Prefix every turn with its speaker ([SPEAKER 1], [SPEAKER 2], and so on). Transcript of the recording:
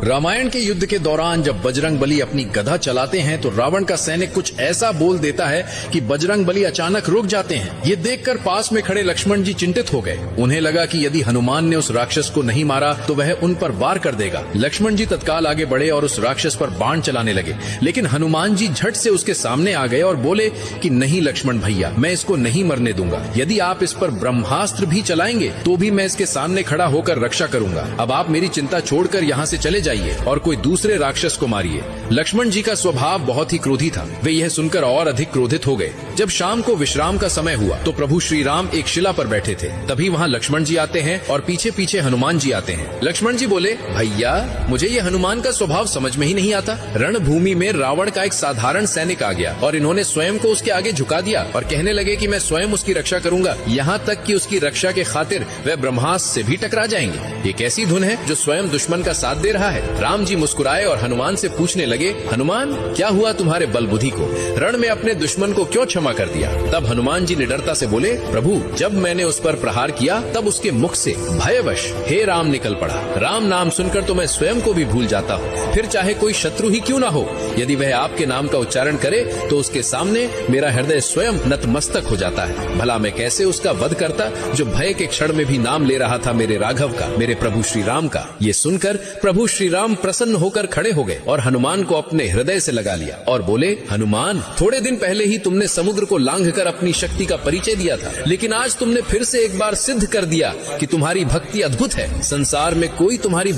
[SPEAKER 1] रामायण के युद्ध के दौरान जब बजरंग बली अपनी गदा चलाते हैं तो रावण का सैनिक कुछ ऐसा बोल देता है कि बजरंग बली अचानक रुक जाते हैं। ये देखकर पास में खड़े लक्ष्मण जी चिंतित हो गए। उन्हें लगा कि यदि हनुमान ने उस राक्षस को नहीं मारा तो वह उन पर वार कर देगा। लक्ष्मण जी तत्काल आगे बढ़े और उस राक्षस पर बाण चलाने लगे, लेकिन हनुमान जी झट से उसके सामने आ गए और बोले कि नहीं लक्ष्मण भैया, मैं इसको नहीं मरने दूंगा। यदि आप इस पर ब्रह्मास्त्र भी चलाएंगे तो भी मैं इसके सामने खड़ा होकर रक्षा करूंगा। अब आप मेरी चिंता छोड़कर यहाँ से चले जाइए और कोई दूसरे राक्षस को मारिए। लक्ष्मण जी का स्वभाव बहुत ही क्रोधी था। वे यह सुनकर और अधिक क्रोधित हो गए। जब शाम को विश्राम का समय हुआ तो प्रभु श्री राम एक शिला पर बैठे थे। तभी वहाँ लक्ष्मण जी आते हैं और पीछे पीछे हनुमान जी आते हैं। लक्ष्मण जी बोले, भैया मुझे ये हनुमान का स्वभाव समझ में ही नहीं आता। रणभूमि में रावण का एक साधारण सैनिक आ गया और इन्होंने स्वयं को उसके आगे झुका दिया और कहने लगे कि मैं स्वयं उसकी रक्षा करूंगा, यहाँ तक कि उसकी रक्षा के खातिर वह ब्रह्मास्त्र से भी टकरा जाएंगे। ये कैसी धुन है जो स्वयं दुश्मन का साथ दे रहा है। राम जी मुस्कुराए और हनुमान से पूछने लगे, हनुमान क्या हुआ तुम्हारे बल बुद्धि को? रण में अपने दुश्मन को क्यों क्षमा कर दिया? तब हनुमान जी निडरता से बोले, प्रभु जब मैंने उस पर प्रहार किया तब उसके मुख से भयवश हे राम निकल पड़ा। राम नाम सुनकर तो मैं स्वयं को भी भूल जाता हूँ, फिर चाहे कोई शत्रु ही क्यों ना हो। यदि वह आपके नाम का उच्चारण करे तो उसके सामने मेरा हृदय स्वयं नतमस्तक हो जाता है। भला मैं कैसे उसका वध करता जो भय के क्षण में भी नाम ले रहा था मेरे राघव का, मेरे प्रभु श्री राम का। ये सुनकर प्रभु श्री राम प्रसन्न होकर खड़े हो गए और हनुमान को अपने हृदय से लगा लिया और बोले, हनुमान थोड़े दिन पहले ही तुमने समुद्र को लांघकर अपनी शक्ति का परिचय दिया था, लेकिन आज तुमने फिर से एक बार सिद्ध कर दिया कि तुम्हारी भक्ति अद्भुत है। संसार में कोई तुम्हारी